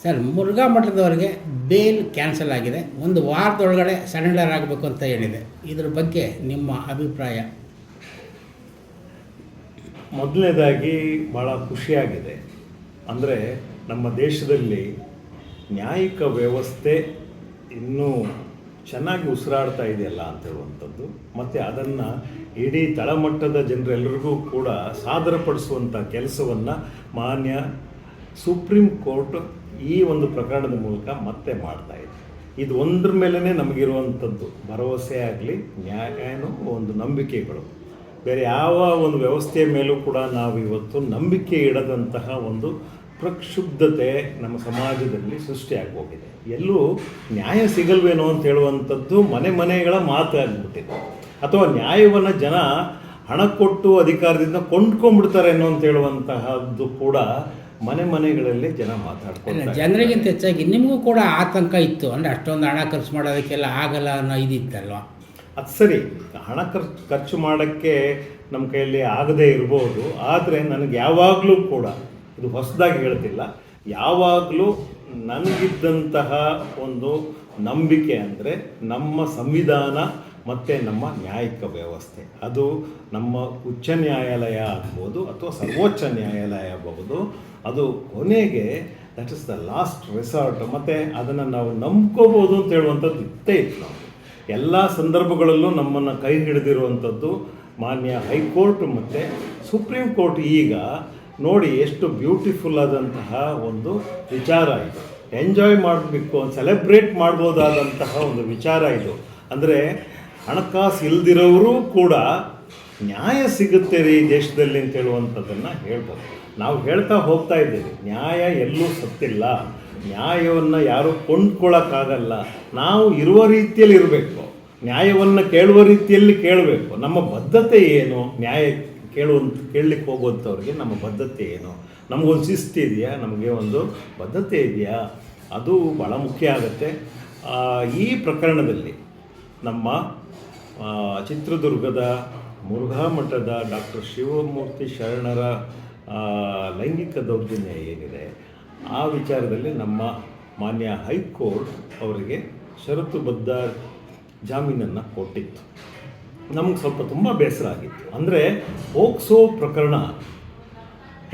Sir, Murugha ಮಠದವರಿಗೆ bail cancel ಆಗಿದೆ, ಒಂದು ವಾರದೊಳಗಡೆ surrender ಆಗಬೇಕು ಅಂತ ಹೇಳಿದೆ. ಇದ್ರ ಬಗ್ಗೆ ನಿಮ್ಮ ಅಭಿಪ್ರಾಯ? ಮೊದಲನೇದಾಗಿ ಭಾಳ ಖುಷಿಯಾಗಿದೆ. ಅಂದರೆ ನಮ್ಮ ದೇಶದಲ್ಲಿ ನ್ಯಾಯಿಕ ವ್ಯವಸ್ಥೆ ಇನ್ನೂ ಚೆನ್ನಾಗಿ ಉಸಿರಾಡ್ತಾ ಇದೆಯಲ್ಲ ಅಂತ ಹೇಳುವಂಥದ್ದು, ಮತ್ತು ಅದನ್ನು ಇಡೀ ತಳಮಟ್ಟದ ಜನರೆಲ್ಲರಿಗೂ ಕೂಡ ಸಾದರಪಡಿಸುವಂಥ ಕೆಲಸವನ್ನು ಮಾನ್ಯ ಸುಪ್ರೀಂ ಕೋರ್ಟ್ ಈ ಒಂದು ಪ್ರಕರಣದ ಮೂಲಕ ಮತ್ತೆ ಮಾಡ್ತಾ ಇದೆ. ಇದು ಒಂದ್ರ ಮೇಲೇ ನಮಗಿರುವಂಥದ್ದು ಭರವಸೆ ಆಗಲಿ, ನ್ಯಾಯನೂ ಒಂದು ನಂಬಿಕೆಗಳು. ಬೇರೆ ಯಾವ ಒಂದು ವ್ಯವಸ್ಥೆಯ ಮೇಲೂ ಕೂಡ ನಾವು ಇವತ್ತು ನಂಬಿಕೆ ಇಡದಂತಹ ಒಂದು ಪ್ರಕ್ಷುಬ್ಧತೆ ನಮ್ಮ ಸಮಾಜದಲ್ಲಿ ಸೃಷ್ಟಿಯಾಗಿ ಹೋಗಿದೆ. ಎಲ್ಲೂ ನ್ಯಾಯ ಸಿಗಲ್ವೇನೋ ಅಂತ ಹೇಳುವಂಥದ್ದು ಮನೆಗಳ ಮಾತು ಆಗಿಬಿಟ್ಟಿದೆ. ಅಥವಾ ನ್ಯಾಯವನ್ನು ಜನ ಹಣ ಕೊಟ್ಟು ಅಧಿಕಾರದಿಂದ ಕೊಂಡ್ಕೊಂಡ್ಬಿಡ್ತಾರೆ ಅನ್ನೋ ಅಂತ ಹೇಳುವಂತಹದ್ದು ಕೂಡ ಮನೆಗಳಲ್ಲಿ ಜನ ಮಾತಾಡ್ತಾರೆ. ಜನರಿಗಿಂತ ಹೆಚ್ಚಾಗಿ ನಿಮಗೂ ಕೂಡ ಆತಂಕ ಇತ್ತು, ಅಂದರೆ ಅಷ್ಟೊಂದು ಹಣ ಖರ್ಚು ಮಾಡೋದಕ್ಕೆಲ್ಲ ಆಗಲ್ಲ ಅನ್ನೋ ಇದಿತ್ತಲ್ವ? ಅದು ಸರಿ, ಹಣ ಖರ್ಚು ಮಾಡೋಕ್ಕೆ ನಮ್ಮ ಕೈಯಲ್ಲಿ ಆಗದೇ ಇರ್ಬೋದು. ಆದರೆ ನನಗೆ ಯಾವಾಗಲೂ ಕೂಡ, ಇದು ಹೊಸದಾಗಿ ಹೇಳ್ತಿಲ್ಲ, ಯಾವಾಗಲೂ ನನಗಿದ್ದಂತಹ ಒಂದು ನಂಬಿಕೆ ಅಂದರೆ ನಮ್ಮ ಸಂವಿಧಾನ ಮತ್ತು ನಮ್ಮ ನ್ಯಾಯಿಕ ವ್ಯವಸ್ಥೆ. ಅದು ನಮ್ಮ ಉಚ್ಚ ನ್ಯಾಯಾಲಯ ಆಗ್ಬೋದು ಅಥವಾ ಸರ್ವೋಚ್ಚ ನ್ಯಾಯಾಲಯ ಆಗಬಹುದು, ಅದು ಕೊನೆಗೆ that is the last resort. ಮತ್ತು ಅದನ್ನು ನಾವು ನಂಬ್ಕೋಬೋದು ಅಂತ ಹೇಳುವಂಥದ್ದು ಇತ್ತೇ ಇತ್ತು. ನಾವು ಎಲ್ಲ ಸಂದರ್ಭಗಳಲ್ಲೂ ನಮ್ಮನ್ನು ಕೈ ಹಿಡಿದಿರುವಂಥದ್ದು ಮಾನ್ಯ ಹೈಕೋರ್ಟ್ ಮತ್ತು ಸುಪ್ರೀಂ ಕೋರ್ಟ್. ಈಗ ನೋಡಿ ಎಷ್ಟು ಬ್ಯೂಟಿಫುಲ್ ಆದಂತಹ ಒಂದು ವಿಚಾರ ಇದು. ಎಂಜಾಯ್ ಮಾಡಬೇಕು, ಸೆಲೆಬ್ರೇಟ್ ಮಾಡ್ಬೋದಾದಂತಹ ಒಂದು ವಿಚಾರ ಇದು. ಅಂದರೆ ಹಣಕಾಸು ಇಲ್ದಿರೋರು ಕೂಡ ನ್ಯಾಯ ಸಿಗುತ್ತೆ ರೀ ದೇಶದಲ್ಲಿ ಅಂತ ಹೇಳುವಂಥದ್ದನ್ನು ಹೇಳ್ಬೋದು. ನಾವು ಹೇಳ್ತಾ ಹೋಗ್ತಾ ಇದ್ದೀವಿ, ನ್ಯಾಯ ಎಲ್ಲೂ ಸತ್ತಿಲ್ಲ, ನ್ಯಾಯವನ್ನು ಯಾರೂ ಕೊಂಡ್ಕೊಳ್ಳೋಕ್ಕಾಗಲ್ಲ. ನಾವು ಇರುವ ರೀತಿಯಲ್ಲಿ ಇರಬೇಕು, ನ್ಯಾಯವನ್ನು ಕೇಳುವ ರೀತಿಯಲ್ಲಿ ಕೇಳಬೇಕು. ನಮ್ಮ ಬದ್ಧತೆ ಏನು? ನ್ಯಾಯ ಕೇಳಲಿಕ್ಕೆ ಹೋಗುವಂಥವ್ರಿಗೆ ನಮ್ಮ ಬದ್ಧತೆ ಏನು? ನಮಗೊಂದು ಶಿಸ್ತು ಇದೆಯಾ? ನಮಗೆ ಒಂದು ಬದ್ಧತೆ ಇದೆಯಾ? ಅದು ಭಾಳ ಮುಖ್ಯ ಆಗುತ್ತೆ. ಈ ಪ್ರಕರಣದಲ್ಲಿ ನಮ್ಮ ಚಿತ್ರದುರ್ಗದ ಮುರುಘಾ ಮಠದ ಡಾಕ್ಟರ್ ಶಿವಮೂರ್ತಿ ಶರಣರ ಲೈಂಗಿಕ ದೌರ್ಜನ್ಯ ಏನಿದೆ, ಆ ವಿಚಾರದಲ್ಲಿ ನಮ್ಮ ಮಾನ್ಯ ಹೈಕೋರ್ಟ್ ಅವರಿಗೆ ಷರತ್ತುಬದ್ಧ ಜಾಮೀನನ್ನು ಕೊಟ್ಟಿತ್ತು. ನಮಗೆ ಸ್ವಲ್ಪ ತುಂಬ ಬೇಸರ ಆಗಿತ್ತು. ಅಂದರೆ ಪೋಕ್ಸೋ ಪ್ರಕರಣ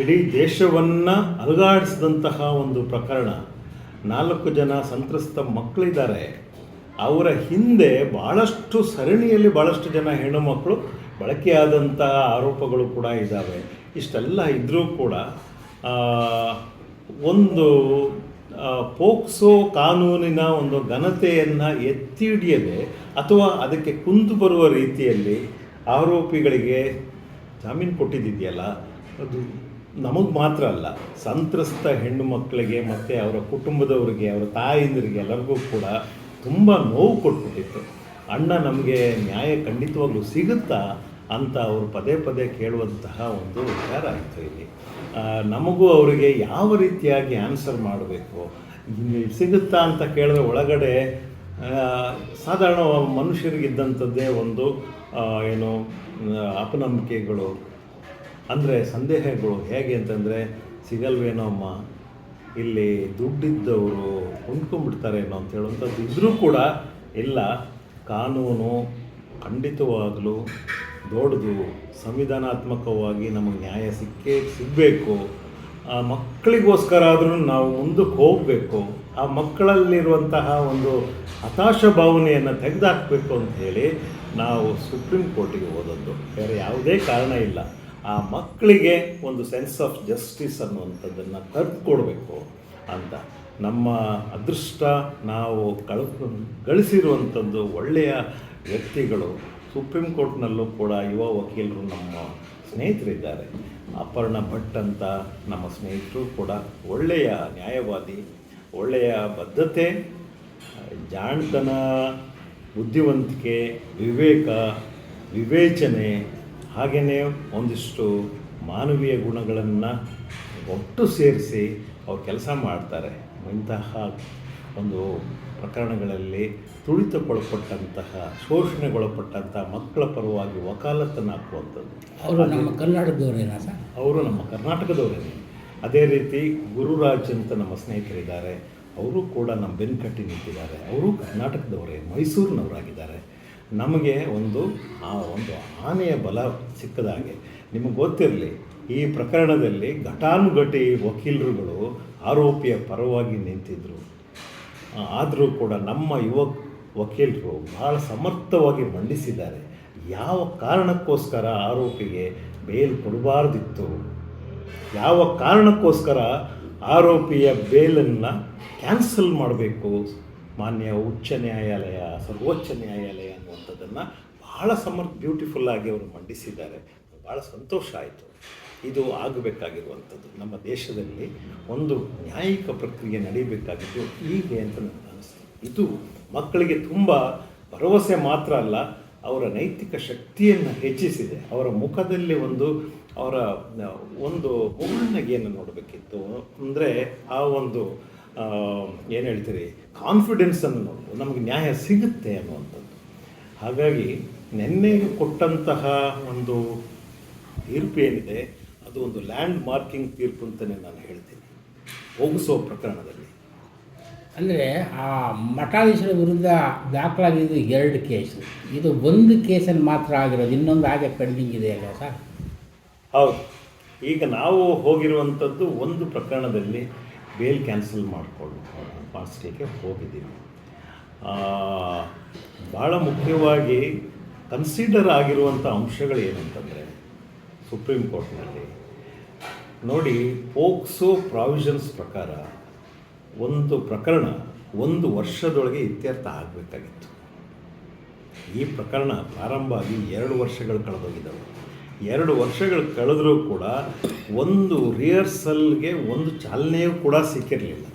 ಇಡೀ ದೇಶವನ್ನು ಅಲುಗಾಡಿಸಿದಂತಹ ಒಂದು ಪ್ರಕರಣ. 4 ಜನ ಸಂತ್ರಸ್ತ ಮಕ್ಕಳಿದ್ದಾರೆ. ಅವರ ಹಿಂದೆ ಭಾಳಷ್ಟು ಸರಣಿಯಲ್ಲಿ ಭಾಳಷ್ಟು ಜನ ಹೆಣ್ಣು ಮಕ್ಕಳು ಬಳಕೆಯಾದಂತಹ ಆರೋಪಗಳು ಕೂಡ ಇದ್ದಾವೆ. ಇಷ್ಟೆಲ್ಲ ಇದ್ದರೂ ಕೂಡ ಒಂದು ಪೋಕ್ಸೋ ಕಾನೂನಿನ ಒಂದು ಘನತೆಯನ್ನು ಎತ್ತಿ ಹಿಡಿಯದೆ ಅಥವಾ ಅದಕ್ಕೆ ಕುಂದು ಬರುವ ರೀತಿಯಲ್ಲಿ ಆರೋಪಿಗಳಿಗೆ ಜಾಮೀನು ಕೊಟ್ಟಿದ್ದಿದೆಯಲ್ಲ, ಅದು ನಮಗೆ ಮಾತ್ರ ಅಲ್ಲ, ಸಂತ್ರಸ್ತ ಹೆಣ್ಣು ಮಕ್ಕಳಿಗೆ ಮತ್ತು ಅವರ ಕುಟುಂಬದವರಿಗೆ, ಅವರ ತಾಯಿಂದರಿಗೆ ಎಲ್ಲರಿಗೂ ಕೂಡ ತುಂಬ ನೋವು ಕೊಟ್ಬಿಟ್ಟಿತ್ತು. ಅಣ್ಣ, ನಮಗೆ ನ್ಯಾಯ ಖಂಡಿತವಾಗ್ಲೂ ಸಿಗುತ್ತಾ ಅಂತ ಅವರು ಪದೇ ಕೇಳುವಂತಹ ಒಂದು ವಿಚಾರ ಆಯಿತು. ಇಲ್ಲಿ ನಮಗೂ ಅವರಿಗೆ ಯಾವ ರೀತಿಯಾಗಿ ಆನ್ಸರ್ ಮಾಡಬೇಕು, ಸಿಗುತ್ತಾ ಅಂತ ಕೇಳಿದ್ರೆ ಒಳಗಡೆ ಸಾಧಾರಣ ಮನುಷ್ಯರಿಗಿದ್ದಂಥದ್ದೇ ಒಂದು ಏನು ಅಪನಂಬಿಕೆಗಳು, ಅಂದರೆ ಸಂದೇಹಗಳು. ಹೇಗೆ ಅಂತಂದರೆ, ಸಿಗಲ್ವೇನೋ ಅಮ್ಮ, ಇಲ್ಲಿ ದುಡ್ಡಿದ್ದವರು ಕೊಂಡ್ಕೊಂಡ್ಬಿಡ್ತಾರೇನೋ ಅಂತ ಹೇಳುವಂಥದ್ದು ಇದ್ದರೂ ಕೂಡ ಇಲ್ಲ, ಕಾನೂನು ಖಂಡಿತವಾಗಲೂ ದೊಡ್ಡದು, ಸಂವಿಧಾನಾತ್ಮಕವಾಗಿ ನಮಗೆ ನ್ಯಾಯ ಸಿಗಬೇಕು. ಆ ಮಕ್ಕಳಿಗೋಸ್ಕರ ಆದರೂ ನಾವು ಮುಂದಕ್ಕೆ ಹೋಗಬೇಕು. ಆ ಮಕ್ಕಳಲ್ಲಿರುವಂತಹ ಒಂದು ಹತಾಶ ಭಾವನೆಯನ್ನು ತೆಗೆದುಹಾಕಬೇಕು ಅಂತ ಹೇಳಿ ನಾವು ಸುಪ್ರೀಂ ಕೋರ್ಟಿಗೆ ಹೋದದ್ದು. ಬೇರೆ ಯಾವುದೇ ಕಾರಣ ಇಲ್ಲ. ಆ ಮಕ್ಕಳಿಗೆ ಒಂದು ಸೆನ್ಸ್ ಆಫ್ ಜಸ್ಟಿಸ್ ಅನ್ನುವಂಥದ್ದನ್ನು ತರ್ಕೊಡ್ಬೇಕು ಅಂತ. ನಮ್ಮ ಅದೃಷ್ಟ, ನಾವು ಗಳಿಸಿರುವಂಥದ್ದು ಒಳ್ಳೆಯ ವ್ಯಕ್ತಿಗಳು. ಸುಪ್ರೀಂ ಕೋರ್ಟ್ನಲ್ಲೂ ಕೂಡ ಯುವ ವಕೀಲರು ನಮ್ಮ ಸ್ನೇಹಿತರಿದ್ದಾರೆ. ಅಪರ್ಣ ಭಟ್ ಅಂತ ನಮ್ಮ ಸ್ನೇಹಿತರು ಕೂಡ ಒಳ್ಳೆಯ ನ್ಯಾಯವಾದಿ, ಒಳ್ಳೆಯ ಬದ್ಧತೆ, ಜಾಣತನ, ಬುದ್ಧಿವಂತಿಕೆ, ವಿವೇಕ, ವಿವೇಚನೆ, ಹಾಗೆಯೇ ಒಂದಿಷ್ಟು ಮಾನವೀಯ ಗುಣಗಳನ್ನು ಒಟ್ಟು ಸೇರಿಸಿ ಅವ್ರು ಕೆಲಸ ಮಾಡ್ತಾರೆ. ಇಂತಹ ಒಂದು ಪ್ರಕರಣಗಳಲ್ಲಿ ತುಳಿತಕ್ಕೊಳಪಟ್ಟಂತಹ, ಶೋಷಣೆಗೊಳಪಟ್ಟಂತಹ ಮಕ್ಕಳ ಪರವಾಗಿ ವಕಾಲತ್ತನ್ನು ಹಾಕುವಂಥದ್ದು. ಅವರು ನಮ್ಮ ಕರ್ನಾಟಕದವರೇನಾ ಸರ್? ಅವರು ನಮ್ಮ ಕರ್ನಾಟಕದವರೇ. ಅದೇ ರೀತಿ ಗುರುರಾಜ್ ಅಂತ ನಮ್ಮ ಸ್ನೇಹಿತರಿದ್ದಾರೆ, ಅವರು ಕೂಡ ನಮ್ಮ ಬೆನ್ಕಟ್ಟಿ ನಿಂತಿದ್ದಾರೆ. ಅವರು ಕರ್ನಾಟಕದವರೇ, ಮೈಸೂರಿನವರಾಗಿದ್ದಾರೆ. ನಮಗೆ ಒಂದು ಆನೆಯ ಬಲ ಸಿಕ್ಕದಾಗೆ. ನಿಮಗೆ ಗೊತ್ತಿರಲಿ, ಈ ಪ್ರಕರಣದಲ್ಲಿ ಘಟಾನುಘಟಿ ವಕೀಲರುಗಳು ಆರೋಪಿಯ ಪರವಾಗಿ ನಿಂತಿದ್ದರು. ಆದರೂ ಕೂಡ ನಮ್ಮ ವಕೀಲರು ಭಾಳ ಸಮರ್ಥವಾಗಿ ಮಂಡಿಸಿದ್ದಾರೆ. ಯಾವ ಕಾರಣಕ್ಕೋಸ್ಕರ ಆರೋಪಿಗೆ ಬೇಲ್ ಕೊಡಬಾರ್ದಿತ್ತು, ಯಾವ ಕಾರಣಕ್ಕೋಸ್ಕರ ಆರೋಪಿಯ ಬೇಲನ್ನು ಕ್ಯಾನ್ಸಲ್ ಮಾಡಬೇಕು ಮಾನ್ಯ ಉಚ್ಚ ನ್ಯಾಯಾಲಯ, ಸರ್ವೋಚ್ಚ ನ್ಯಾಯಾಲಯ ಅನ್ನುವಂಥದ್ದನ್ನು ಭಾಳ ಬ್ಯೂಟಿಫುಲ್ಲಾಗಿ ಅವರು ಮಂಡಿಸಿದ್ದಾರೆ. ಭಾಳ ಸಂತೋಷ ಆಯಿತು. ಇದು ಆಗಬೇಕಾಗಿರುವಂಥದ್ದು. ನಮ್ಮ ದೇಶದಲ್ಲಿ ಒಂದು ನ್ಯಾಯಿಕ ಪ್ರಕ್ರಿಯೆ ನಡೀಬೇಕಾಗಿದ್ದು ಹೀಗೆ ಅಂತ ನನಗೆ ಅನಿಸ್ತು. ಇದು ಮಕ್ಕಳಿಗೆ ತುಂಬ ಭರವಸೆ ಮಾತ್ರ ಅಲ್ಲ, ಅವರ ನೈತಿಕ ಶಕ್ತಿಯನ್ನು ಹೆಚ್ಚಿಸಿದೆ. ಅವರ ಮುಖದಲ್ಲಿ ಅವರ ಒಂದು ಮುಖಣ್ಣಗೇನು ನೋಡಬೇಕಿತ್ತು ಅಂದರೆ ಆ ಒಂದು ಏನು ಹೇಳ್ತೀರಿ, ಕಾನ್ಫಿಡೆನ್ಸನ್ನು ನೋಡ್ಬೋದು, ನಮಗೆ ನ್ಯಾಯ ಸಿಗುತ್ತೆ ಅನ್ನುವಂಥದ್ದು. ಹಾಗಾಗಿ ನಿನ್ನೆ ಕೊಟ್ಟಂತಹ ಒಂದು ತೀರ್ಪು ಏನಿದೆ ಅದು ಒಂದು ಲ್ಯಾಂಡ್ ಮಾರ್ಕಿಂಗ್ ತೀರ್ಪು ಅಂತಲೇ ನಾನು ಹೇಳ್ತೀನಿ. ಹೋಗಿಸೋ ಪ್ರಕರಣದಲ್ಲಿ ಅಂದರೆ ಆ ಮಠಾಧೀಶರ ವಿರುದ್ಧ ದಾಖಲಾಗಿದ್ದು 2 ಕೇಸು, ಇದು ಒಂದು ಕೇಸಲ್ಲಿ ಮಾತ್ರ ಆಗಿರೋದು, ಇನ್ನೊಂದು ಹಾಗೆ ಪೆಂಡಿಂಗ್ ಇದೆ ಅಲ್ಲ ಸರ್? ಹೌದು. ಈಗ ನಾವು ಹೋಗಿರುವಂಥದ್ದು ಒಂದು ಪ್ರಕರಣದಲ್ಲಿ ಬೇಲ್ ಕ್ಯಾನ್ಸಲ್ ಮಾಡಿಸ್ಲಿಕ್ಕೆ ಹೋಗಿದ್ದೀವಿ. ಭಾಳ ಮುಖ್ಯವಾಗಿ ಕನ್ಸಿಡರ್ ಆಗಿರುವಂಥ ಅಂಶಗಳು ಏನಂತಂದರೆ, ಸುಪ್ರೀಂ ಕೋರ್ಟ್ನಲ್ಲಿ ನೋಡಿ, ಪೋಕ್ಸೋ ಪ್ರಾವಿಷನ್ಸ್ ಪ್ರಕಾರ ಒಂದು ಪ್ರಕರಣ 1 ವರ್ಷದೊಳಗೆ ಇತ್ಯರ್ಥ ಆಗಬೇಕಾಗಿತ್ತು. ಈ ಪ್ರಕರಣ ಪ್ರಾರಂಭ ಆಗಿ 2 ವರ್ಷಗಳು ಕಳೆದೋಗಿದ್ದಾವೆ. 2 ವರ್ಷಗಳು ಕಳೆದರೂ ಕೂಡ ಒಂದು ರಿಹರ್ಸಲ್ಗೆ ಒಂದು ಚಾಲನೆಯೂ ಕೂಡ ಸಿಕ್ಕಿರಲಿಲ್ಲ.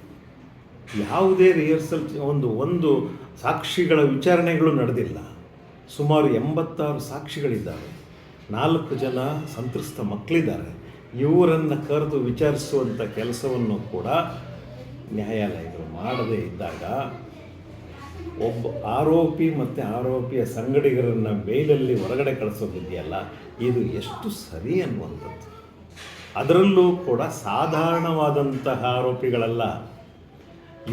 ಯಾವುದೇ ರಿಹರ್ಸಲ್ ಒಂದು ಸಾಕ್ಷಿಗಳ ವಿಚಾರಣೆಗಳು ನಡೆದಿಲ್ಲ. ಸುಮಾರು 86 ಸಾಕ್ಷಿಗಳಿದ್ದಾವೆ, 4 ಜನ ಸಂತ್ರಸ್ತ ಮಕ್ಕಳಿದ್ದಾರೆ. ಇವರನ್ನು ಕರೆದು ವಿಚಾರಿಸುವಂಥ ಕೆಲಸವನ್ನು ಕೂಡ ನ್ಯಾಯಾಲಯಗಳು ಮಾಡದೇ ಇದ್ದಾಗ ಒಬ್ಬ ಆರೋಪಿ ಮತ್ತು ಆರೋಪಿಯ ಸಂಗಡಿಗರನ್ನು ಬೇಲಲ್ಲಿ ಹೊರಗಡೆ ಕಳಿಸೋದಿದೆಯಲ್ಲ, ಇದು ಎಷ್ಟು ಸರಿ ಅನ್ನುವಂಥದ್ದು. ಅದರಲ್ಲೂ ಕೂಡ ಸಾಧಾರಣವಾದಂತಹ ಆರೋಪಿಗಳಲ್ಲ,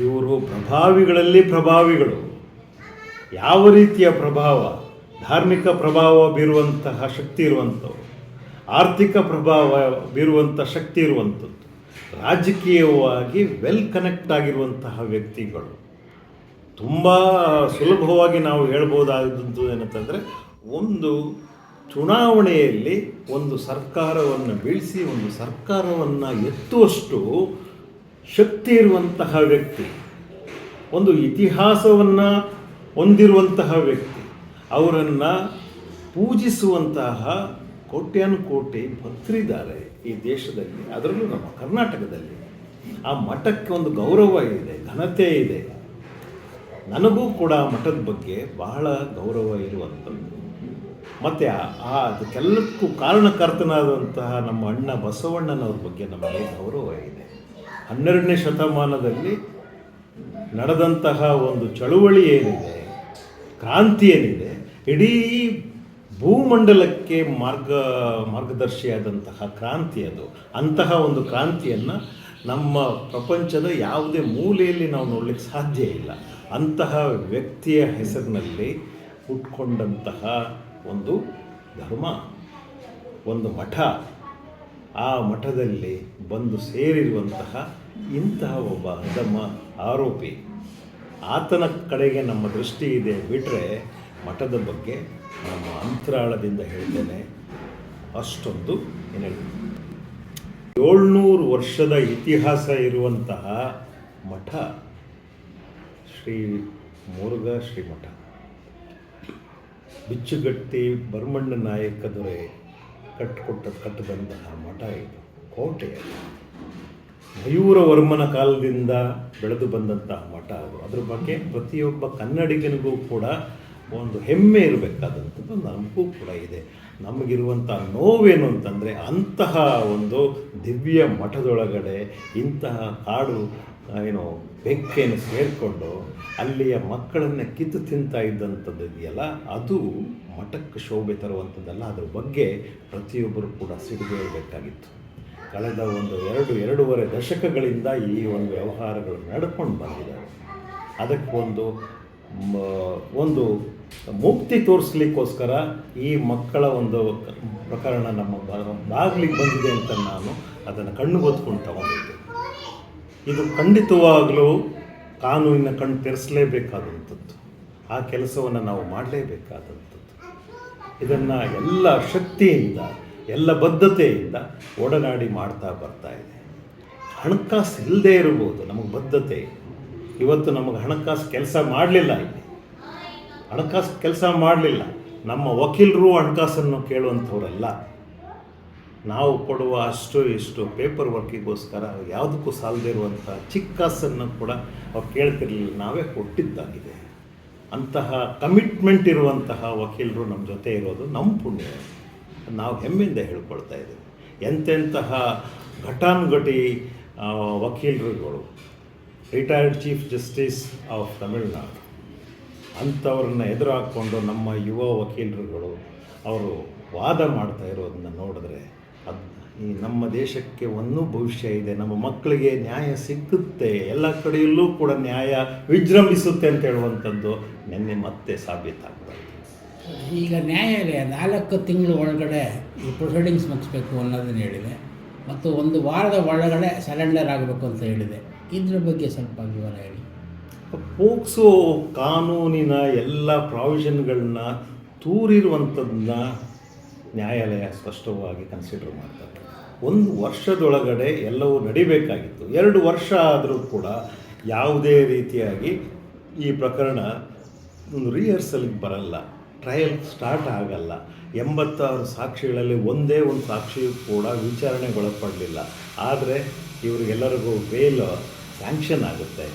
ಇವರು ಪ್ರಭಾವಿಗಳಲ್ಲಿ ಪ್ರಭಾವಿಗಳು. ಯಾವ ರೀತಿಯ ಪ್ರಭಾವ? ಧಾರ್ಮಿಕ ಪ್ರಭಾವ ಬೀರುವಂತಹ ಶಕ್ತಿ ಇರುವಂಥವು, ಆರ್ಥಿಕ ಪ್ರಭಾವ ಬೀರುವಂಥ ಶಕ್ತಿ ಇರುವಂಥದ್ದು, ರಾಜಕೀಯವಾಗಿ ವೆಲ್ ಕನೆಕ್ಟ್ ಆಗಿರುವಂತಹ ವ್ಯಕ್ತಿಗಳು. ತುಂಬ ಸುಲಭವಾಗಿ ನಾವು ಹೇಳ್ಬೋದಾದಂಥದ್ದು ಏನಂತಂದರೆ, ಒಂದು ಚುನಾವಣೆಯಲ್ಲಿ ಒಂದು ಸರ್ಕಾರವನ್ನು ಬೀಳಿಸಿ ಒಂದು ಸರ್ಕಾರವನ್ನು ಎತ್ತುವಷ್ಟು ಶಕ್ತಿ ಇರುವಂತಹ ವ್ಯಕ್ತಿ, ಒಂದು ಇತಿಹಾಸವನ್ನು ಹೊಂದಿರುವಂತಹ ವ್ಯಕ್ತಿ, ಅವರನ್ನು ಪೂಜಿಸುವಂತಹ ಕೋಟ್ಯಾನುಕೋಟಿ ಭಕ್ತರಿದ್ದಾರೆ ಈ ದೇಶದಲ್ಲಿ, ಅದರಲ್ಲೂ ನಮ್ಮ ಕರ್ನಾಟಕದಲ್ಲಿ. ಆ ಮಠಕ್ಕೆ ಒಂದು ಗೌರವ ಇದೆ, ಘನತೆ ಇದೆ. ನನಗೂ ಕೂಡ ಮಠದ ಬಗ್ಗೆ ಬಹಳ ಗೌರವ ಇರುವಂಥದ್ದು. ಮತ್ತು ಅದಕ್ಕೆಲ್ಲಕ್ಕೂ ಕಾರಣಕರ್ತನಾದಂತಹ ನಮ್ಮ ಅಣ್ಣ ಬಸವಣ್ಣನವ್ರ ಬಗ್ಗೆ ನಮಗೆ ಗೌರವ ಇದೆ. 12ನೇ ಶತಮಾನದಲ್ಲಿ ನಡೆದಂತಹ ಒಂದು ಚಳುವಳಿ ಏನಿದೆ, ಕ್ರಾಂತಿ ಏನಿದೆ, ಇಡೀ ಭೂಮಂಡಲಕ್ಕೆ ಮಾರ್ಗದರ್ಶಿಯಾದಂತಹ ಕ್ರಾಂತಿ ಅದು. ಅಂತಹ ಒಂದು ಕ್ರಾಂತಿಯನ್ನು ನಮ್ಮ ಪ್ರಪಂಚದ ಯಾವುದೇ ಮೂಲೆಯಲ್ಲಿ ನಾವು ನೋಡಲಿಕ್ಕೆ ಸಾಧ್ಯ ಇಲ್ಲ. ಅಂತಹ ವ್ಯಕ್ತಿಯ ಹೆಸರಿನಲ್ಲಿ ಹುಟ್ಕೊಂಡಂತಹ ಒಂದು ಧರ್ಮ, ಒಂದು ಮಠ, ಆ ಮಠದಲ್ಲಿ ಬಂದು ಸೇರಿರುವಂತಹ ಇಂತಹ ಒಬ್ಬ ಅಧಮ ಆರೋಪಿ, ಆತನ ಕಡೆಗೆ ನಮ್ಮ ದೃಷ್ಟಿ ಇದೆ. ಬಿಟ್ಟರೆ ಮಠದ ಬಗ್ಗೆ ನಮ್ಮ ಅಂತರಾಳದಿಂದ ಹೇಳ್ತೇನೆ, ಅಷ್ಟೊಂದು ಏನು ಹೇಳಿ 700 ವರ್ಷದ ಇತಿಹಾಸ ಇರುವಂತಹ ಮಠ ಶ್ರೀ ಮುರುಘಾ ಶ್ರೀಮಠ. ಬಿಚ್ಚುಗಟ್ಟಿ ಭರಮಣ್ಣ ನಾಯಕ ದೊರೆ ಕಟ್ಟದಂತಹ ಮಠ ಇದು, ಕೋಟೆ. ಮಯೂರವರ್ಮನ ಕಾಲದಿಂದ ಬೆಳೆದು ಬಂದಂತಹ ಮಠ ಅದು. ಅದ್ರ ಬಗ್ಗೆ ಪ್ರತಿಯೊಬ್ಬ ಕನ್ನಡಿಗನಿಗೂ ಕೂಡ ಒಂದು ಹೆಮ್ಮೆ ಇರಬೇಕಾದಂಥದ್ದು ನಮಗೂ ಕೂಡ ಇದೆ. ನಮಗಿರುವಂಥ ನೋವೇನು ಅಂತಂದರೆ, ಅಂತಹ ಒಂದು ದಿವ್ಯ ಮಠದೊಳಗಡೆ ಇಂತಹ ಕಾಡು ಬೆಕ್ಕೇನು ಸೇರಿಕೊಂಡು ಅಲ್ಲಿಯ ಮಕ್ಕಳನ್ನು ಕಿತ್ತು ತಿಂತಾ ಇದ್ದಂಥದ್ದು ಇದೆಯಲ್ಲ, ಅದು ಮಠಕ್ಕೆ ಶೋಭೆ ತರುವಂಥದ್ದಲ್ಲ. ಅದ್ರ ಬಗ್ಗೆ ಪ್ರತಿಯೊಬ್ಬರು ಕೂಡ ಸಿಡಿದೇಳಬೇಕಾಗಿತ್ತು. ಕಳೆದ ಒಂದು ಎರಡೂವರೆ ದಶಕಗಳಿಂದ ಈ ಒಂದು ವ್ಯವಹಾರಗಳು ನಡ್ಕೊಂಡು ಬಂದಿದ್ದಾವೆ. ಅದಕ್ಕೆ ಒಂದು ಮುಕ್ತಿ ತೋರಿಸ್ಲಿಕ್ಕೋಸ್ಕರ ಈ ಮಕ್ಕಳ ಒಂದು ಪ್ರಕರಣ ನಮ್ಮ ಬಾಗಿಲಿಗೆ ಬಂದಿದೆ ಅಂತ ನಾನು ಅದನ್ನು ಕಣ್ಣು ಹೊತ್ಕೊಂಡು ತಗೊಂಡಿದ್ದೆ. ಇದು ಖಂಡಿತವಾಗಲೂ ಕಾನೂನಿನ ಕಣ್ಣು ತೆರೆಸಲೇಬೇಕಾದಂಥದ್ದು, ಆ ಕೆಲಸವನ್ನು ನಾವು ಮಾಡಲೇಬೇಕಾದಂಥದ್ದು. ಇದನ್ನು ಎಲ್ಲ ಶಕ್ತಿಯಿಂದ ಎಲ್ಲ ಬದ್ಧತೆಯಿಂದ ಒಡನಾಡಿ ಮಾಡ್ತಾ ಬರ್ತಾ ಇದೆ. ಹಣಕಾಸು ಇಲ್ಲದೆ ಇರ್ಬೋದು, ನಮಗೆ ಬದ್ಧತೆ. ಇವತ್ತು ನಮಗೆ ಹಣಕಾಸು ಕೆಲಸ ಮಾಡಲಿಲ್ಲ, ಇಲ್ಲಿ ಹಣಕಾಸು ಕೆಲಸ ಮಾಡಲಿಲ್ಲ. ನಮ್ಮ ವಕೀಲರು ಹಣಕಾಸನ್ನು ಕೇಳುವಂಥವರಲ್ಲ. ನಾವು ಕೊಡುವ ಅಷ್ಟು ಇಷ್ಟು ಪೇಪರ್ ವರ್ಕಿಗೋಸ್ಕರ ಯಾವುದಕ್ಕೂ ಸಾಲದೇ ಇರುವಂಥ ಚಿಕ್ಕ ಕಾಸನ್ನು ಕೂಡ ಅವ್ರು ಕೇಳ್ತಿರ್ಲಿಲ್ಲ, ನಾವೇ ಕೊಟ್ಟಿದ್ದಾಗಿದೆ. ಅಂತಹ ಕಮಿಟ್ಮೆಂಟ್ ಇರುವಂತಹ ವಕೀಲರು ನಮ್ಮ ಜೊತೆ ಇರೋದು ನಮ್ಮ ಪುಣ್ಯ. ನಾವು ಹೆಮ್ಮೆಯಿಂದ ಹೇಳ್ಕೊಳ್ತಾ ಇದ್ದೀವಿ. ಎಂತೆಂತಹ ಘಟಾನುಘಟಿ ವಕೀಲರುಗಳು, retired chief justice of Tamil Nadu ಅಂಥವ್ರನ್ನ ಎದುರು ಹಾಕ್ಕೊಂಡು ನಮ್ಮ ಯುವ ವಕೀಲರುಗಳು ಅವರು ವಾದ ಮಾಡ್ತಾ ಇರೋದನ್ನ ನೋಡಿದ್ರೆ ಈ ನಮ್ಮ ದೇಶಕ್ಕೆ ಒಂದು ಭವಿಷ್ಯ ಇದೆ, ನಮ್ಮ ಮಕ್ಕಳಿಗೆ ನ್ಯಾಯ ಸಿಕ್ಕುತ್ತೆ, ಎಲ್ಲ ಕಡೆಯಲ್ಲೂ ಕೂಡ ನ್ಯಾಯ ವಿಜೃಂಭಿಸುತ್ತೆ ಅಂತ ಹೇಳುವಂಥದ್ದು ನಿನ್ನೆ ಮತ್ತೆ ಸಾಬೀತಾಗ್ತದೆ. ಈಗ ನ್ಯಾಯಾಲಯ 4 ತಿಂಗಳ ಒಳಗಡೆ ಈ ಪ್ರೊಸೀಡಿಂಗ್ಸ್ ಮುಗಿಸ್ಬೇಕು ಅನ್ನೋದನ್ನು ಹೇಳಿದೆ, ಮತ್ತು 1 ವಾರದ ಒಳಗಡೆ ಸರೆಂಡರ್ ಆಗಬೇಕು ಅಂತ ಹೇಳಿದೆ. ಇದ್ರ ಬಗ್ಗೆ ಸ್ವಲ್ಪ ವಿವರ ಹೇಳಿ. ಪೋಕ್ಸೋ ಕಾನೂನಿನ ಎಲ್ಲ ಪ್ರಾವಿಷನ್ಗಳನ್ನ ತೂರಿರುವಂಥದ್ದನ್ನ ನ್ಯಾಯಾಲಯ ಸ್ಪಷ್ಟವಾಗಿ ಕನ್ಸಿಡರ್ ಮಾಡ್ತಾರೆ. 1 ವರ್ಷದೊಳಗಡೆ ಎಲ್ಲವೂ ನಡಿಬೇಕಾಗಿತ್ತು. 2 ವರ್ಷ ಆದರೂ ಕೂಡ ಯಾವುದೇ ರೀತಿಯಾಗಿ ಈ ಪ್ರಕರಣ ಒಂದು ರಿಹರ್ಸಲ್ಗೆ ಬರಲ್ಲ, ಟ್ರಯಲ್ ಸ್ಟಾರ್ಟ್ ಆಗಲ್ಲ. 86 ಸಾಕ್ಷಿಗಳಲ್ಲಿ ಒಂದೇ ಒಂದು ಸಾಕ್ಷಿಯೂ ಕೂಡ ವಿಚಾರಣೆಗೊಳಪಡಲಿಲ್ಲ. ಆದರೆ ಇವರಿಗೆಲ್ಲರಿಗೂ ಬೇಲ್ ಸ್ಯಾಂಕ್ಷನ್ ಆಗುತ್ತೆ.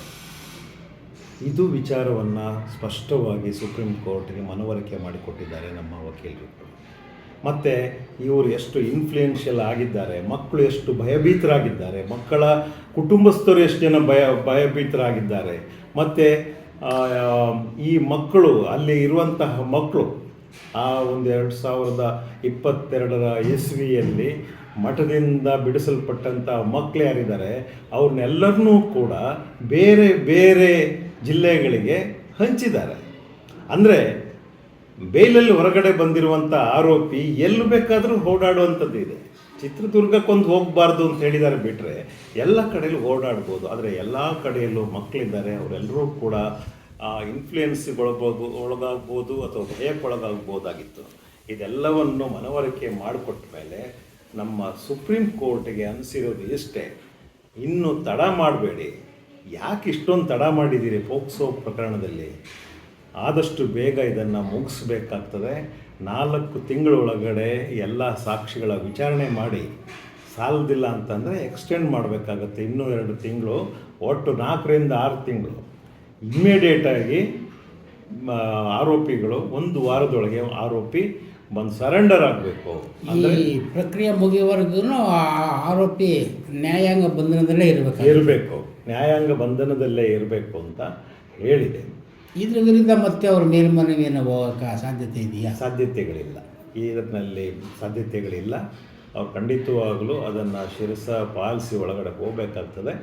ಇದು ವಿಚಾರವನ್ನು ಸ್ಪಷ್ಟವಾಗಿ ಸುಪ್ರೀಂ ಕೋರ್ಟ್ಗೆ ಮನವರಿಕೆ ಮಾಡಿಕೊಟ್ಟಿದ್ದಾರೆ ನಮ್ಮ ವಕೀಲರು. ಮತ್ತು ಇವರು ಎಷ್ಟು ಇನ್ಫ್ಲೂಯೆನ್ಷಿಯಲ್ ಆಗಿದ್ದಾರೆ, ಮಕ್ಕಳು ಎಷ್ಟು ಭಯಭೀತರಾಗಿದ್ದಾರೆ, ಮಕ್ಕಳ ಕುಟುಂಬಸ್ಥರು ಎಷ್ಟು ಜನ ಭಯಭೀತರಾಗಿದ್ದಾರೆ. ಮತ್ತು ಈ ಮಕ್ಕಳು ಅಲ್ಲಿ ಇರುವಂತಹ ಮಕ್ಕಳು ಆ ಒಂದು 2022 ಇಸ್ವಿಯಲ್ಲಿ ಮಠದಿಂದ ಬಿಡಿಸಲ್ಪಟ್ಟಂಥ ಮಕ್ಕಳು ಯಾರಿದ್ದಾರೆ ಅವ್ರನ್ನೆಲ್ಲರನ್ನೂ ಕೂಡ ಬೇರೆ ಬೇರೆ ಜಿಲ್ಲೆಗಳಿಗೆ ಹಂಚಿದ್ದಾರೆ. ಅಂದರೆ ಬೇಲಲ್ಲಿ ಹೊರಗಡೆ ಬಂದಿರುವಂಥ ಆರೋಪಿ ಎಲ್ಲಿ ಬೇಕಾದರೂ ಓಡಾಡುವಂಥದ್ದು ಇದೆ. ಚಿತ್ರದುರ್ಗಕ್ಕೊಂದು ಹೋಗಬಾರ್ದು ಅಂತ ಹೇಳಿದ್ದಾರೆ ಬಿಟ್ಟರೆ ಎಲ್ಲ ಕಡೆಯಲ್ಲೂ ಓಡಾಡ್ಬೋದು. ಆದರೆ ಎಲ್ಲ ಕಡೆಯಲ್ಲೂ ಮಕ್ಕಳಿದ್ದಾರೆ, ಅವರೆಲ್ಲರೂ ಕೂಡ ಒಳಗಾಗ್ಬೋದು ಅಥವಾ ಭಯಕ್ಕೊಳಗಾಗ್ಬೋದಾಗಿತ್ತು. ಇದೆಲ್ಲವನ್ನು ಮನವರಿಕೆ ಮಾಡಿಕೊಟ್ಟ ಮೇಲೆ ನಮ್ಮ ಸುಪ್ರೀಂ ಕೋರ್ಟ್ಗೆ ಅನಿಸಿರೋದು ಇಷ್ಟೇ, ಇನ್ನೂ ತಡ ಮಾಡಬೇಡಿ. ಯಾಕೆ ಇಷ್ಟೊಂದು ತಡ ಮಾಡಿದ್ದೀರಿ ಪೋಕ್ಸೋ ಪ್ರಕರಣದಲ್ಲಿ? ಆದಷ್ಟು ಬೇಗ ಇದನ್ನು ಮುಗಿಸ್ಬೇಕಾಗ್ತದೆ. 4 ತಿಂಗಳೊಳಗಡೆ ಎಲ್ಲ ಸಾಕ್ಷಿಗಳ ವಿಚಾರಣೆ ಮಾಡಿ, ಸಾಲದಿಲ್ಲ ಅಂತಂದರೆ ಎಕ್ಸ್ಟೆಂಡ್ ಮಾಡಬೇಕಾಗತ್ತೆ ಇನ್ನೂ 2 ತಿಂಗಳು, ಒಟ್ಟು 4 ರಿಂದ 6 ತಿಂಗಳು. ಇಮ್ಮಿಡಿಯೇಟಾಗಿ ಆರೋಪಿಗಳು 1 ವಾರದೊಳಗೆ ಆರೋಪಿ ಬಂದು ಸರೆಂಡರ್ ಆಗಬೇಕು. ಈ ಪ್ರಕ್ರಿಯೆ ಮುಗಿಯುವವರೆಗೂ ಆರೋಪಿ ನ್ಯಾಯಾಂಗ ಬಂಧನದಲ್ಲೇ ಇರಬೇಕು, ನ್ಯಾಯಾಂಗ ಬಂಧನದಲ್ಲೇ ಇರಬೇಕು ಅಂತ ಹೇಳಿದೆ. ಇದ್ರ ವಿರುದ್ಧ ಮತ್ತೆ ಅವ್ರ ಮೇಲ್ಮನವಿಯನ್ನು ಹೋಗೋಕ್ಕೆ ಸಾಧ್ಯತೆ ಇದೆಯಾ? ಸಾಧ್ಯತೆಗಳಿಲ್ಲ, ಇದರಲ್ಲಿ ಸಾಧ್ಯತೆಗಳಿಲ್ಲ. ಅವ್ರು ಖಂಡಿತವಾಗಲೂ ಅದನ್ನು ಶಿರಸ ಪಾಲಿಸಿ ಒಳಗಡೆ ಹೋಗಬೇಕಾಗ್ತದೆ.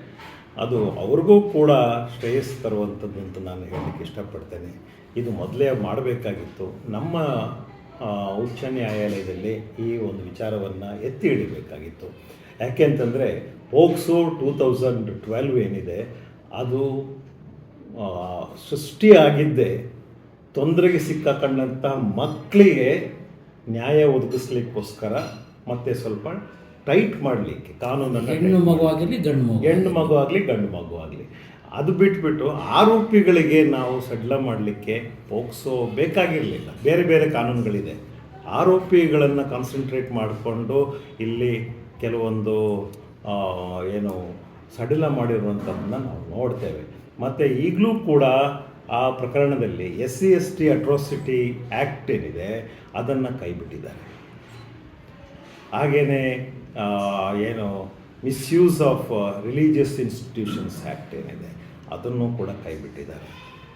ಅದು ಅವ್ರಿಗೂ ಕೂಡ ಶ್ರೇಯಸ್ ತರುವಂಥದ್ದು ಅಂತ ನಾನು ಹೇಳಲಿಕ್ಕೆ ಇಷ್ಟಪಡ್ತೇನೆ. ಇದು ಮೊದಲೇ ಮಾಡಬೇಕಾಗಿತ್ತು. ನಮ್ಮ ಉಚ್ಚ ನ್ಯಾಯಾಲಯದಲ್ಲಿ ಈ ಒಂದು ವಿಚಾರವನ್ನು ಎತ್ತಿ ಹಿಡಿಬೇಕಾಗಿತ್ತು. ಯಾಕೆ ಅಂತಂದರೆ ಪೋಕ್ಸೋ 2012 ಏನಿದೆ ಅದು ಸೃಷ್ಟಿಯಾಗಿದ್ದೇ ತೊಂದರೆಗೆ ಸಿಕ್ಕಾಕೊಂಡಂಥ ಮಕ್ಕಳಿಗೆ ನ್ಯಾಯ ಒದಗಿಸ್ಲಿಕ್ಕೋಸ್ಕರ ಮತ್ತು ಸ್ವಲ್ಪ ಟೈಟ್ ಮಾಡಲಿಕ್ಕೆ ಕಾನೂನನ್ನು, ಹೆಣ್ಣು ಮಗು ಆಗಲಿ ಗಂಡು ಮಗು ಆಗಲಿ ಅದು ಬಿಟ್ಬಿಟ್ಟು ಆರೋಪಿಗಳಿಗೆ ನಾವು ಸಡ್ಲ ಮಾಡಲಿಕ್ಕೆ ಪೋಕ್ಸೋ ಬೇಕಾಗಿರಲಿಲ್ಲ. ಬೇರೆ ಬೇರೆ ಕಾನೂನುಗಳಿದೆ. ಆರೋಪಿಗಳನ್ನು ಕಾನ್ಸಂಟ್ರೇಟ್ ಮಾಡಿಕೊಂಡು ಇಲ್ಲಿ ಕೆಲವೊಂದು ಏನು ಸಡಿಲ ಮಾಡಿರುವಂಥದ್ದನ್ನು ನಾವು ನೋಡ್ತೇವೆ. ಮತ್ತು ಈಗಲೂ ಕೂಡ ಆ ಪ್ರಕರಣದಲ್ಲಿ SC/ST ಅಟ್ರಾಸಿಟಿ ಆ್ಯಕ್ಟ್ ಏನಿದೆ ಅದನ್ನು ಕೈಬಿಟ್ಟಿದ್ದಾರೆ. ಹಾಗೆಯೇ ಏನು misuse of religious institutions act ಏನಿದೆ ಅದನ್ನು ಕೂಡ ಕೈಬಿಟ್ಟಿದ್ದಾರೆ.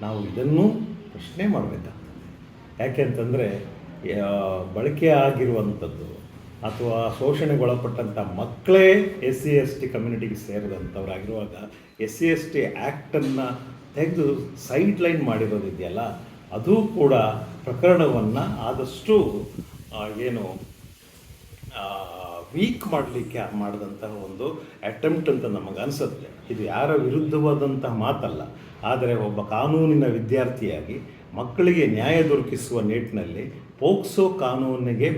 ನಾವು ಇದನ್ನು ಪ್ರಶ್ನೆ ಮಾಡಬೇಕಾಗ್ತದೆ. ಯಾಕೆ ಅಂತಂದರೆ ಬಳಕೆ ಆಗಿರುವಂಥದ್ದು ಅಥವಾ ಶೋಷಣೆಗೊಳಪಟ್ಟಂಥ ಮಕ್ಕಳೇ SC/ST ಕಮ್ಯುನಿಟಿಗೆ ಸೇರಿದಂಥವ್ರಾಗಿರುವಾಗ SC/ST ಆ್ಯಕ್ಟನ್ನು ತೆಗೆದು ಸೈಡ್ ಲೈನ್ ಮಾಡಿರೋದಿದೆಯಲ್ಲ, ಅದು ಕೂಡ ಪ್ರಕರಣವನ್ನು ಆದಷ್ಟು ಏನು ವೀಕ್ ಮಾಡಲಿಕ್ಕೆ ಮಾಡಿದಂತಹ ಒಂದು ಅಟೆಂಪ್ಟ್ ಅಂತ ನಮಗನ್ಸುತ್ತೆ. ಇದು ಯಾರ ವಿರುದ್ಧವಾದಂತಹ ಮಾತಲ್ಲ, ಆದರೆ ಒಬ್ಬ ಕಾನೂನಿನ ವಿದ್ಯಾರ್ಥಿಯಾಗಿ ಮಕ್ಕಳಿಗೆ ನ್ಯಾಯ ದೊರಕಿಸುವ ನಿಟ್ಟಿನಲ್ಲಿ ಪೋಕ್ಸೋ ಕಾನೂನಿಗೆ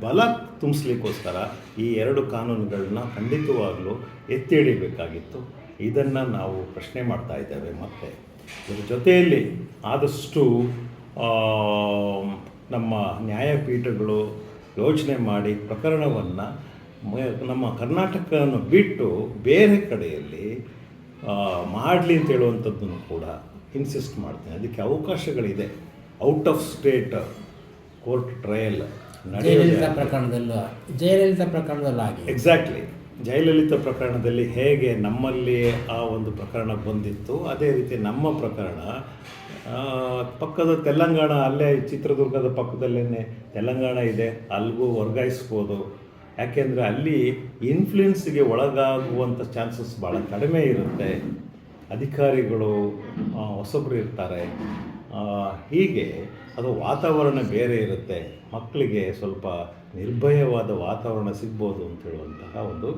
ಬಲ ತುಂಬಿಸ್ಲಿಕ್ಕೋಸ್ಕರ ಈ 2 ಕಾನೂನುಗಳನ್ನ ಖಂಡಿತವಾಗಲೂ ಎತ್ತಿ ಹಿಡಿಬೇಕಾಗಿತ್ತು. ಇದನ್ನು ನಾವು ಪ್ರಶ್ನೆ ಮಾಡ್ತಾ ಇದ್ದೇವೆ. ಮತ್ತು ಇದರ ಜೊತೆಯಲ್ಲಿ ಆದಷ್ಟು ನಮ್ಮ ನ್ಯಾಯಪೀಠಗಳು ಯೋಚನೆ ಮಾಡಿ ಪ್ರಕರಣವನ್ನು ನಮ್ಮ ಕರ್ನಾಟಕವನ್ನು ಬಿಟ್ಟು ಬೇರೆ ಕಡೆಯಲ್ಲಿ ಮಾಡಲಿ ಅಂತ ಹೇಳುವಂಥದ್ದನ್ನು ಕೂಡ ಇನ್ಸಿಸ್ಟ್ ಮಾಡ್ತೇನೆ. ಅದಕ್ಕೆ ಅವಕಾಶಗಳಿದೆ. Out of state court trial Jayalalitha ಪ್ರಕರಣದಲ್ಲೂ ಆಗಿ ಎಕ್ಸಾಕ್ಟ್ಲಿ ಜಯಲಲಿತಾ ಪ್ರಕರಣದಲ್ಲಿ ಹೇಗೆ ನಮ್ಮಲ್ಲಿ ಆ ಒಂದು ಪ್ರಕರಣ ಬಂದಿತ್ತು, ಅದೇ ರೀತಿ ನಮ್ಮ ಪ್ರಕರಣ ಪಕ್ಕದ ತೆಲಂಗಾಣ, ಅಲ್ಲೇ ಚಿತ್ರದುರ್ಗದ ಪಕ್ಕದಲ್ಲೇ ತೆಲಂಗಾಣ ಇದೆ, ಅಲ್ಲಿಗೂ ವರ್ಗಾಯಿಸ್ಬೋದು. ಯಾಕೆಂದರೆ ಅಲ್ಲಿ ಇನ್ಫ್ಲೂಯೆನ್ಸ್ಗೆ ಒಳಗಾಗುವಂಥ ಚಾನ್ಸಸ್ ಭಾಳ ಕಡಿಮೆ ಇರುತ್ತೆ. ಅಧಿಕಾರಿಗಳು ಹೊಸಬ್ರು ಇರ್ತಾರೆ. ಹೀಗೆ ಅದು ವಾತಾವರಣ ಬೇರೆ ಇರುತ್ತೆ. ಮಕ್ಕಳಿಗೆ ಸ್ವಲ್ಪ ನಿರ್ಭಯವಾದ ವಾತಾವರಣ ಸಿಗ್ಬೋದು ಅಂತ ಹೇಳುವಂತಹ ಒಂದು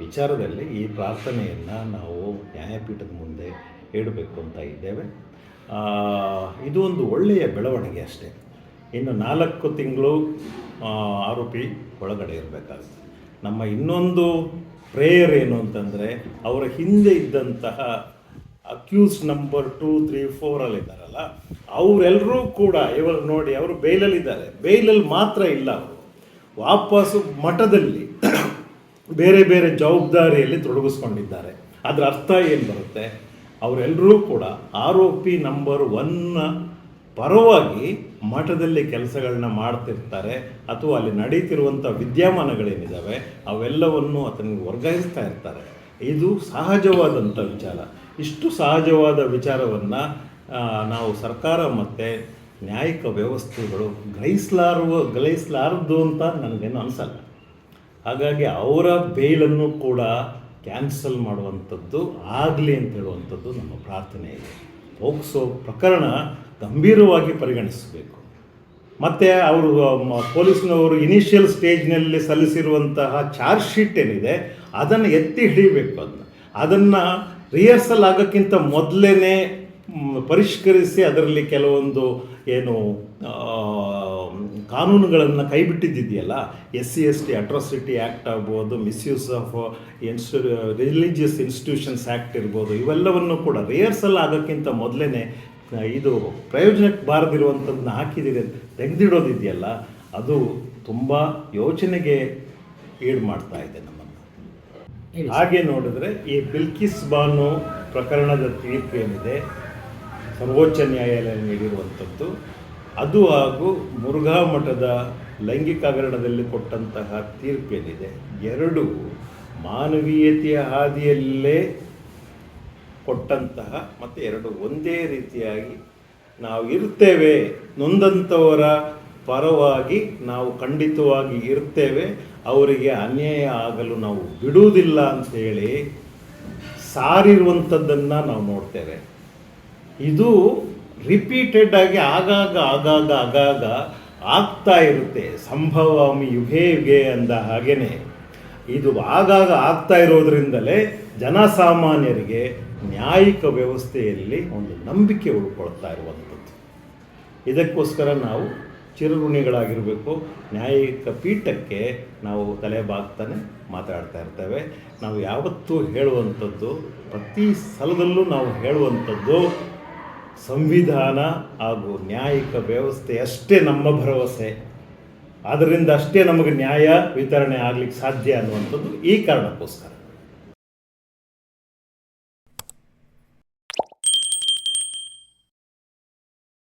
ವಿಚಾರದಲ್ಲಿ ಈ ಪ್ರಾರ್ಥನೆಯನ್ನು ನಾವು ನ್ಯಾಯಪೀಠದ ಮುಂದೆ ಇಡಬೇಕು ಅಂತ ಇದ್ದೇವೆ. ಇದು ಒಂದು ಒಳ್ಳೆಯ ಬೆಳವಣಿಗೆ ಅಷ್ಟೇ. ಇನ್ನು 4 ತಿಂಗಳು ಆರೋಪಿ ಒಳಗಡೆ ಇರಬೇಕಾಗುತ್ತೆ. ನಮ್ಮ ಇನ್ನೊಂದು ಪ್ರೇಯರ್ ಏನು ಅಂತಂದರೆ, ಅವರ ಹಿಂದೆ ಇದ್ದಂತಹ ಅಕ್ಯೂಸ್ ನಂಬರ್ 2, 3, 4 ಇದ್ದಾರಲ್ಲ, ಅವರೆಲ್ಲರೂ ಕೂಡ ಇವರು ನೋಡಿ, ಅವರು ಬೇಲಲ್ಲಿದ್ದಾರೆ. ಬೇಲಲ್ಲಿ ಮಾತ್ರ ಇಲ್ಲ, ಅವರು ವಾಪಸ್ಸು ಮಠದಲ್ಲಿ ಬೇರೆ ಬೇರೆ ಜವಾಬ್ದಾರಿಯಲ್ಲಿ ತೊಡಗಿಸ್ಕೊಂಡಿದ್ದಾರೆ. ಅದರ ಅರ್ಥ ಏನು ಬರುತ್ತೆ? ಅವರೆಲ್ಲರೂ ಕೂಡ ಆರೋಪಿ ನಂಬರ್ 1 ಪರವಾಗಿ ಮಠದಲ್ಲಿ ಕೆಲಸಗಳನ್ನ ಮಾಡ್ತಿರ್ತಾರೆ, ಅಥವಾ ಅಲ್ಲಿ ನಡೀತಿರುವಂಥ ವಿದ್ಯಮಾನಗಳೇನಿದ್ದಾವೆ ಅವೆಲ್ಲವನ್ನು ಆತನಿಗೆ ವರ್ಗಾಯಿಸ್ತಾ ಇರ್ತಾರೆ. ಇದು ಸಹಜವಾದಂಥ ವಿಚಾರ. ಇಷ್ಟು ಸಹಜವಾದ ವಿಚಾರವನ್ನು ನಾವು ಸರ್ಕಾರ ಮತ್ತು ನ್ಯಾಯಿಕ ವ್ಯವಸ್ಥೆಗಳು ಗ್ರಹಿಸಲಾರದು ಅಂತ ನನಗೇನು ಅನಿಸಲ್ಲ. ಹಾಗಾಗಿ ಅವರ ಬೇಲನ್ನು ಕೂಡ ಕ್ಯಾನ್ಸಲ್ ಮಾಡುವಂಥದ್ದು ಆಗಲಿ ಅಂತ ಹೇಳುವಂಥದ್ದು ನಮ್ಮ ಪ್ರಾರ್ಥನೆ ಇದೆ. ಪೋಕ್ಸೋ ಪ್ರಕರಣ ಗಂಭೀರವಾಗಿ ಪರಿಗಣಿಸಬೇಕು. ಮತ್ತು ಅವರು ಪೊಲೀಸ್ನವರು ಇನಿಷಿಯಲ್ ಸ್ಟೇಜ್ನಲ್ಲಿ ಸಲ್ಲಿಸಿರುವಂತಹ ಚಾರ್ಜ್ ಶೀಟ್ ಏನಿದೆ ಅದನ್ನು ಎತ್ತಿ ಹಿಡಿಯಬೇಕು. ಅದನ್ನು ರಿಹರ್ಸಲ್ ಆಗೋಕ್ಕಿಂತ ಮೊದಲೇ ಪರಿಷ್ಕರಿಸಿ ಅದರಲ್ಲಿ ಕೆಲವೊಂದು ಏನು ಕಾನೂನುಗಳನ್ನು ಕೈಬಿಟ್ಟಿದ್ದಿದೆಯಲ್ಲ, SC/ST ಅಟ್ರಾಸಿಟಿ ಆ್ಯಕ್ಟ್ ಆಗ್ಬೋದು, misuse of religious institutions act ಇರ್ಬೋದು, ಇವೆಲ್ಲವನ್ನು ಕೂಡ ರಿಹರ್ಸಲ್ ಆಗೋಕ್ಕಿಂತ ಮೊದಲೇ ಇದು ಪ್ರಯೋಜನಕ್ಕೆ ಬಾರದಿರುವಂಥದ್ದನ್ನ ಹಾಕಿದ್ದೀರಿ ತೆಗೆದಿಡೋದಿದೆಯಲ್ಲ, ಅದು ತುಂಬ ಯೋಚನೆಗೆ ಈಡು ಮಾಡ್ತಾ ಇದೆ ನಮ್ಮನ್ನು. ಹಾಗೆ ನೋಡಿದ್ರೆ ಈ ಬಿಲ್ಕಿಸ್ ಬಾನು ಪ್ರಕರಣದ ತೀರ್ಪು ಏನಿದೆ ಸರ್ವೋಚ್ಚ ನ್ಯಾಯಾಲಯ ನೀಡಿರುವಂಥದ್ದು, ಅದು ಹಾಗೂ ಮುರುಘಾ ಮಠದ ಲೈಂಗಿಕ ಹಗರಣದಲ್ಲಿ ಕೊಟ್ಟಂತಹ ತೀರ್ಪೇನಿದೆ, 2 ಮಾನವೀಯತೆಯ ಹಾದಿಯಲ್ಲೇ ಕೊಟ್ಟಂತಹ ಮತ್ತು 2 ಒಂದೇ ರೀತಿಯಾಗಿ ನಾವು ಇರ್ತೇವೆ, ನೊಂದಂಥವರ ಪರವಾಗಿ ನಾವು ಖಂಡಿತವಾಗಿ ಇರ್ತೇವೆ, ಅವರಿಗೆ ಅನ್ಯಾಯ ಆಗಲು ನಾವು ಬಿಡುವುದಿಲ್ಲ ಅಂಥೇಳಿ ಸಾರಿರುವಂಥದ್ದನ್ನು ನಾವು ನೋಡ್ತೇವೆ. ಇದು ರಿಪೀಟೆಡ್ ಆಗಿ ಆಗಾಗ ಆಗ್ತಾ ಇರುತ್ತೆ. ಸಂಭವಾಮಿ ಯುಗೇ ಯುಗೇ ಅಂದ ಹಾಗೇನೆ ಇದು ಆಗಾಗ ಆಗ್ತಾ ಇರೋದ್ರಿಂದಲೇ ಜನಸಾಮಾನ್ಯರಿಗೆ ನ್ಯಾಯಿಕ ವ್ಯವಸ್ಥೆಯಲ್ಲಿ ಒಂದು ನಂಬಿಕೆ ಉಳ್ಕೊಳ್ತಾ ಇರುವಂಥದ್ದು. ಇದಕ್ಕೋಸ್ಕರ ನಾವು ಚಿರಋಣಿಗಳಾಗಿರಬೇಕು. ನ್ಯಾಯಿಕ ಪೀಠಕ್ಕೆ ನಾವು ತಲೆ ಬಾಗ್ತಾನೆ ಮಾತಾಡ್ತಾ ಇರ್ತೇವೆ. ನಾವು ಯಾವತ್ತೂ ಹೇಳುವಂಥದ್ದು, ಪ್ರತಿ ಸಲದಲ್ಲೂ ನಾವು ಹೇಳುವಂಥದ್ದು, ಸಂವಿಧಾನ ಹಾಗೂ ನ್ಯಾಯಿಕ ವ್ಯವಸ್ಥೆ ಅಷ್ಟೇ ನಮ್ಮ ಭರವಸೆ, ಅದರಿಂದ ಅಷ್ಟೇ ನಮಗೆ ನ್ಯಾಯ ವಿತರಣೆ ಆಗಲಿಕ್ಕೆ ಸಾಧ್ಯ ಅನ್ನುವಂಥದ್ದು ಈ ಕಾರಣಕ್ಕೋಸ್ಕರ.